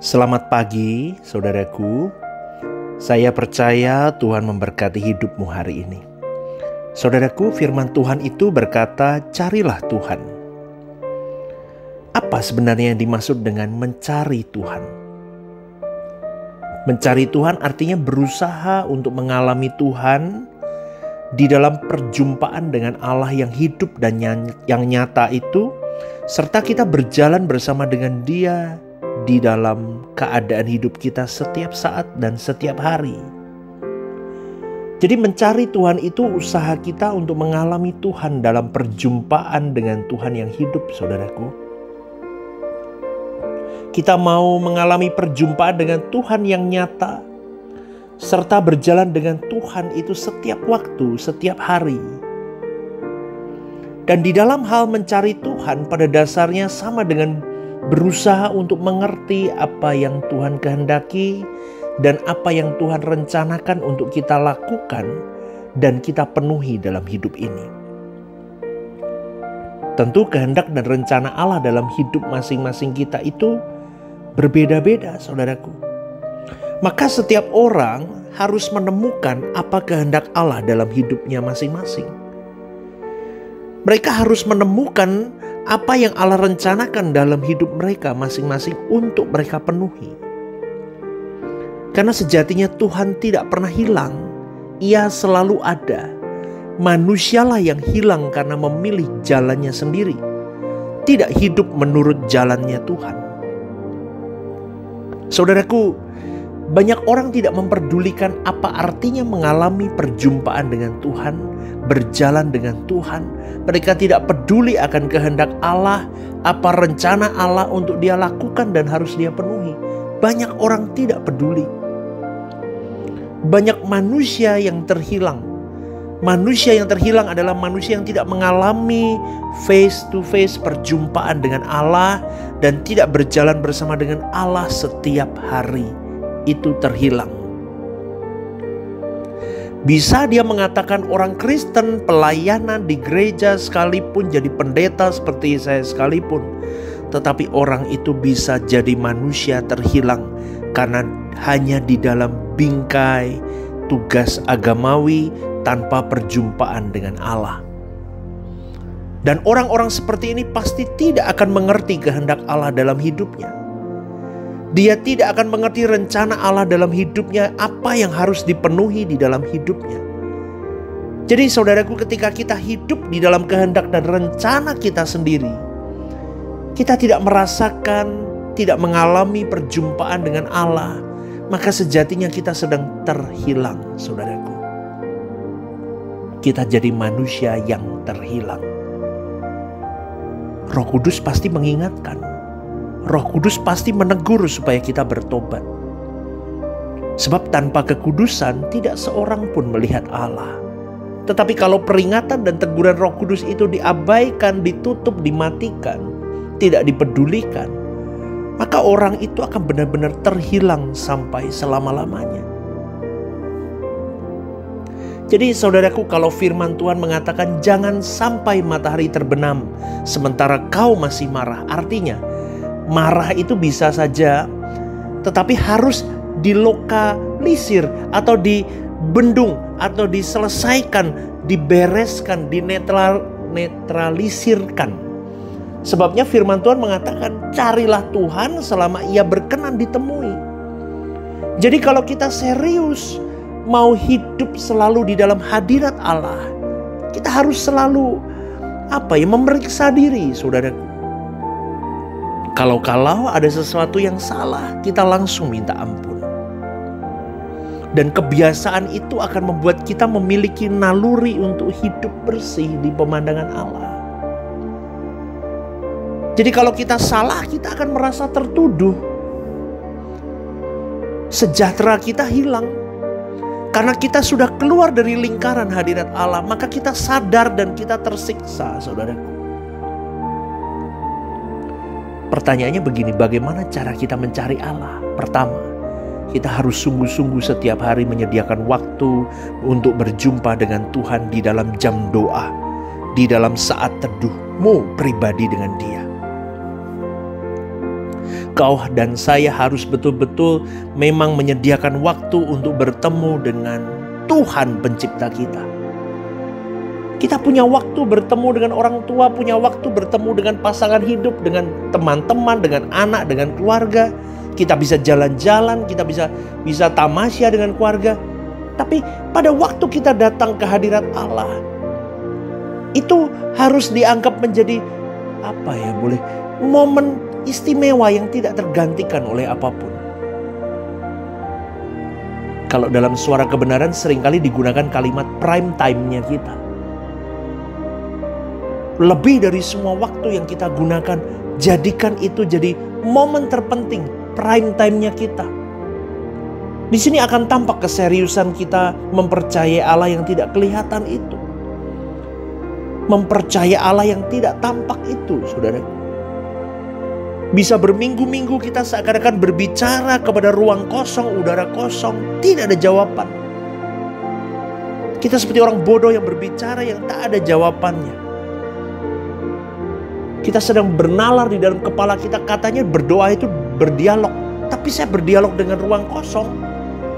Selamat pagi, saudaraku. Saya percaya Tuhan memberkati hidupmu hari ini. Saudaraku, firman Tuhan itu berkata, carilah Tuhan. Apa sebenarnya yang dimaksud dengan mencari Tuhan? Mencari Tuhan artinya berusaha untuk mengalami Tuhan di dalam perjumpaan dengan Allah yang hidup dan yang nyata itu, serta kita berjalan bersama dengan Dia di dalam keadaan hidup kita setiap saat dan setiap hari. Jadi mencari Tuhan itu usaha kita untuk mengalami Tuhan dalam perjumpaan dengan Tuhan yang hidup, saudaraku. Kita mau mengalami perjumpaan dengan Tuhan yang nyata, serta berjalan dengan Tuhan itu setiap waktu, setiap hari. Dan di dalam hal mencari Tuhan pada dasarnya sama dengan berusaha untuk mengerti apa yang Tuhan kehendaki dan apa yang Tuhan rencanakan untuk kita lakukan dan kita penuhi dalam hidup ini. Tentu kehendak dan rencana Allah dalam hidup masing-masing kita itu berbeda-beda, saudaraku. Maka setiap orang harus menemukan apa kehendak Allah dalam hidupnya masing-masing. Mereka harus menemukan apa yang Allah rencanakan dalam hidup mereka masing-masing untuk mereka penuhi. Karena sejatinya Tuhan tidak pernah hilang. Ia selalu ada. Manusialah yang hilang karena memilih jalannya sendiri, tidak hidup menurut jalannya Tuhan. Saudaraku, banyak orang tidak memperdulikan apa artinya mengalami perjumpaan dengan Tuhan, berjalan dengan Tuhan. Mereka tidak peduli akan kehendak Allah, apa rencana Allah untuk dia lakukan dan harus dia penuhi. Banyak orang tidak peduli. Banyak manusia yang terhilang. Manusia yang terhilang adalah manusia yang tidak mengalami face to face perjumpaan dengan Allah dan tidak berjalan bersama dengan Allah setiap hari. Itu terhilang. Bisa dia mengatakan orang Kristen pelayanan di gereja sekalipun, jadi pendeta seperti saya sekalipun, tetapi orang itu bisa jadi manusia terhilang karena hanya di dalam bingkai tugas agamawi tanpa perjumpaan dengan Allah. Dan orang-orang seperti ini pasti tidak akan mengerti kehendak Allah dalam hidupnya. Dia tidak akan mengerti rencana Allah dalam hidupnya, apa yang harus dipenuhi di dalam hidupnya. Jadi saudaraku, ketika kita hidup di dalam kehendak dan rencana kita sendiri, kita tidak merasakan, tidak mengalami perjumpaan dengan Allah, maka sejatinya kita sedang terhilang, saudaraku. Kita jadi manusia yang terhilang. Roh Kudus pasti mengingatkan. Roh Kudus pasti menegur supaya kita bertobat. Sebab tanpa kekudusan tidak seorang pun melihat Allah. Tetapi kalau peringatan dan teguran Roh Kudus itu diabaikan, ditutup, dimatikan, tidak dipedulikan, maka orang itu akan benar-benar terhilang sampai selama-lamanya. Jadi saudaraku, kalau firman Tuhan mengatakan jangan sampai matahari terbenam sementara kau masih marah, artinya marah itu bisa saja, tetapi harus dilokalisir atau dibendung atau diselesaikan, dibereskan, dinetralisirkan. Sebabnya firman Tuhan mengatakan carilah Tuhan selama ia berkenan ditemui. Jadi kalau kita serius mau hidup selalu di dalam hadirat Allah, kita harus selalu memeriksa diri, saudaraku. Kalau ada sesuatu yang salah, kita langsung minta ampun. Dan kebiasaan itu akan membuat kita memiliki naluri untuk hidup bersih di pemandangan Allah. Jadi kalau kita salah, kita akan merasa tertuduh. Sejahtera kita hilang. Karena kita sudah keluar dari lingkaran hadirat Allah, maka kita sadar dan kita tersiksa, saudaraku. Pertanyaannya begini, bagaimana cara kita mencari Allah? Pertama, kita harus sungguh-sungguh setiap hari menyediakan waktu untuk berjumpa dengan Tuhan di dalam jam doa, di dalam saat teduhmu pribadi dengan Dia. Kau dan saya harus betul-betul memang menyediakan waktu untuk bertemu dengan Tuhan pencipta kita. Kita punya waktu bertemu dengan orang tua, punya waktu bertemu dengan pasangan hidup, dengan teman-teman, dengan anak, dengan keluarga. Kita bisa jalan-jalan, kita bisa tamasya dengan keluarga. Tapi pada waktu kita datang ke hadirat Allah, itu harus dianggap menjadi momen istimewa yang tidak tergantikan oleh apapun. Kalau dalam Suara Kebenaran seringkali digunakan kalimat prime time-nya kita. Lebih dari semua waktu yang kita gunakan, jadikan itu jadi momen terpenting, prime time-nya kita. Di sini akan tampak keseriusan kita mempercayai Allah yang tidak kelihatan itu. Mempercayai Allah yang tidak tampak itu, saudara. Bisa berminggu-minggu kita seakan-akan berbicara kepada ruang kosong, udara kosong, tidak ada jawaban. Kita seperti orang bodoh yang berbicara yang tak ada jawabannya. Kita sedang bernalar di dalam kepala kita, katanya berdoa itu berdialog. Tapi saya berdialog dengan ruang kosong.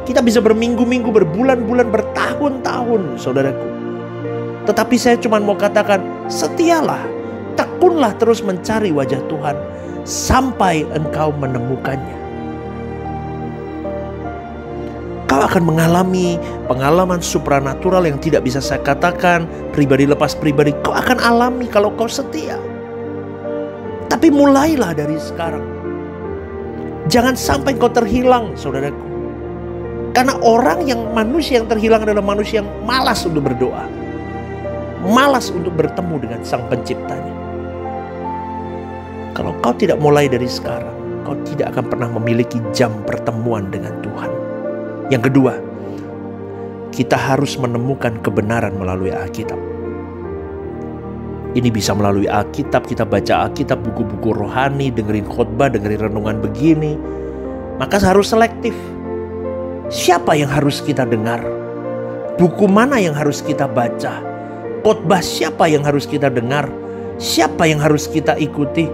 Kita bisa berminggu-minggu, berbulan-bulan, bertahun-tahun, saudaraku. Tetapi saya cuma mau katakan, setialah, tekunlah terus mencari wajah Tuhan sampai engkau menemukannya. Kau akan mengalami pengalaman supranatural yang tidak bisa saya katakan, pribadi lepas pribadi. Kau akan alami kalau kau setia. Tapi mulailah dari sekarang. Jangan sampai kau terhilang, saudaraku. Karena manusia yang terhilang adalah manusia yang malas untuk berdoa. Malas untuk bertemu dengan Sang Penciptanya. Kalau kau tidak mulai dari sekarang, kau tidak akan pernah memiliki jam pertemuan dengan Tuhan. Yang kedua, kita harus menemukan kebenaran melalui Alkitab. Ini bisa melalui Alkitab, kita baca Alkitab, buku-buku rohani, dengerin khotbah, dengerin renungan begini. Maka harus selektif. Siapa yang harus kita dengar? Buku mana yang harus kita baca? Khotbah siapa yang harus kita dengar? Siapa yang harus kita ikuti?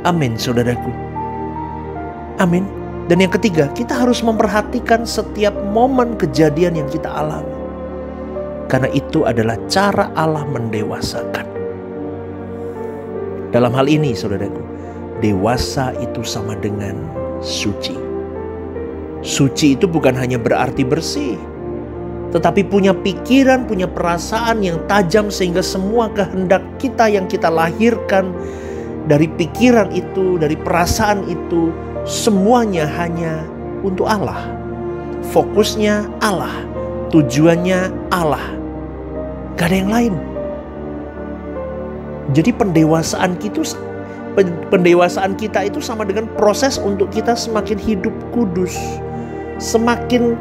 Amin, saudaraku. Amin. Dan yang ketiga, kita harus memperhatikan setiap momen kejadian yang kita alami. Karena itu adalah cara Allah mendewasakan. Dalam hal ini, saudaraku, dewasa itu sama dengan suci. Suci itu bukan hanya berarti bersih, tetapi punya pikiran, punya perasaan yang tajam sehingga semua kehendak kita yang kita lahirkan dari pikiran itu, dari perasaan itu, semuanya hanya untuk Allah. Fokusnya Allah, tujuannya Allah, gak ada yang lain. Jadi pendewasaan kita itu sama dengan proses untuk kita semakin hidup kudus, semakin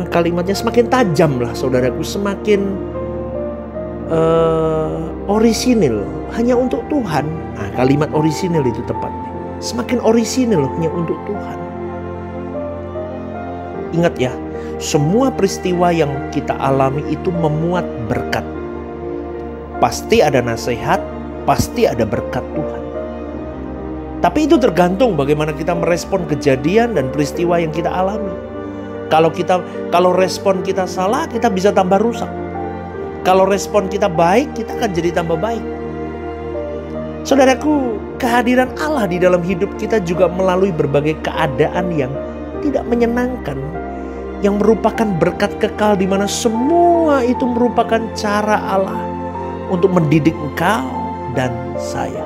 kalimatnya semakin tajam lah, saudaraku, semakin orisinil hanya untuk Tuhan. Nah, kalimat orisinil itu tepatnya. Semakin orisinil hanya untuk Tuhan. Ingat ya, semua peristiwa yang kita alami itu memuat berkat. Pasti ada nasihat, pasti ada berkat Tuhan. Tapi itu tergantung bagaimana kita merespon kejadian dan peristiwa yang kita alami. Kalau respon kita salah, kita bisa tambah rusak. Kalau respon kita baik, kita akan jadi tambah baik. Saudaraku, kehadiran Allah di dalam hidup kita juga melalui berbagai keadaan yang tidak menyenangkan, yang merupakan berkat kekal, di mana semua itu merupakan cara Allah untuk mendidik engkau dan saya.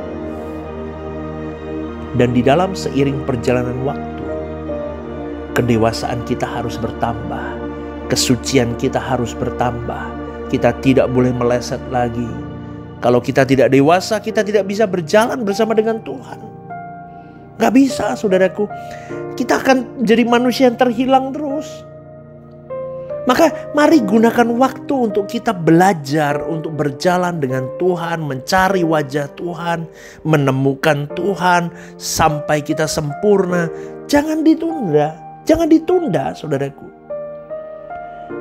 Dan di dalam seiring perjalanan waktu, kedewasaan kita harus bertambah, kesucian kita harus bertambah. Kita tidak boleh meleset lagi. Kalau kita tidak dewasa, kita tidak bisa berjalan bersama dengan Tuhan. Gak bisa, saudaraku. Kita akan jadi manusia yang terhilang terus. Maka mari gunakan waktu untuk kita belajar, untuk berjalan dengan Tuhan, mencari wajah Tuhan, menemukan Tuhan sampai kita sempurna. Jangan ditunda, saudaraku.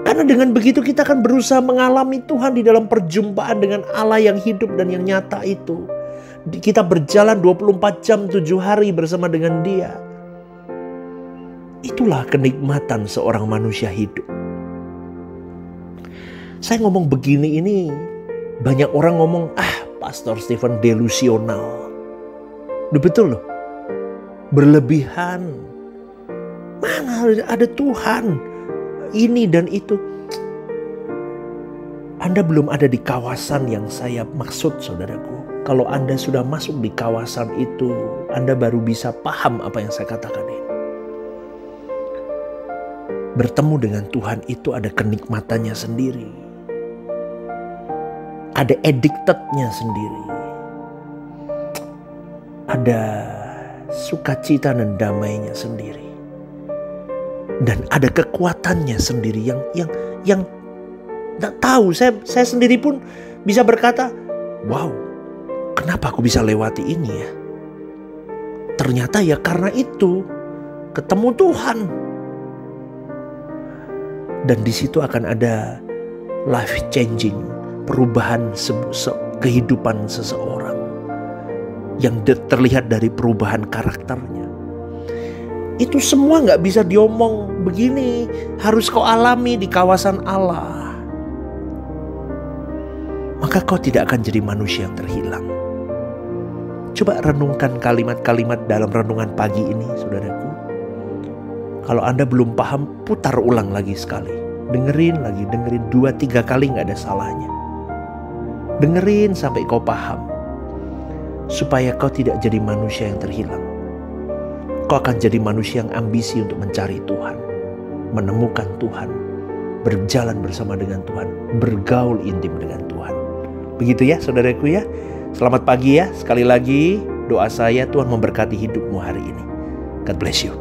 Karena dengan begitu kita akan berusaha mengalami Tuhan di dalam perjumpaan dengan Allah yang hidup dan yang nyata itu. Kita berjalan 24 jam 7 hari bersama dengan Dia. Itulah kenikmatan seorang manusia hidup. Saya ngomong begini ini, banyak orang ngomong, Pastor Stephen delusional. Betul loh, berlebihan. Mana ada Tuhan, ini dan itu. Anda belum ada di kawasan yang saya maksud, saudaraku. Kalau Anda sudah masuk di kawasan itu, Anda baru bisa paham apa yang saya katakan ini. Bertemu dengan Tuhan itu ada kenikmatannya sendiri. Ada addicted-nya sendiri. Ada sukacita dan damainya sendiri. Dan ada kekuatannya sendiri yang tak tahu. Saya sendiri pun bisa berkata, wow, kenapa aku bisa lewati ini ya? Ternyata ya karena itu ketemu Tuhan. Dan di situ akan ada life changing, perubahan kehidupan seseorang yang terlihat dari perubahan karakternya. Itu semua gak bisa diomong begini, harus kau alami di kawasan Allah. Maka kau tidak akan jadi manusia yang terhilang. Coba renungkan kalimat-kalimat dalam renungan pagi ini, saudaraku. Kalau Anda belum paham, putar ulang lagi sekali. Dengerin lagi, dengerin 2-3 kali gak ada salahnya. Dengerin sampai kau paham. Supaya kau tidak jadi manusia yang terhilang. Kau akan jadi manusia yang ambisi untuk mencari Tuhan. Menemukan Tuhan. Berjalan bersama dengan Tuhan. Bergaul intim dengan Tuhan. Begitu ya saudaraku ya. Selamat pagi ya. Sekali lagi doa saya Tuhan memberkati hidupmu hari ini. God bless you.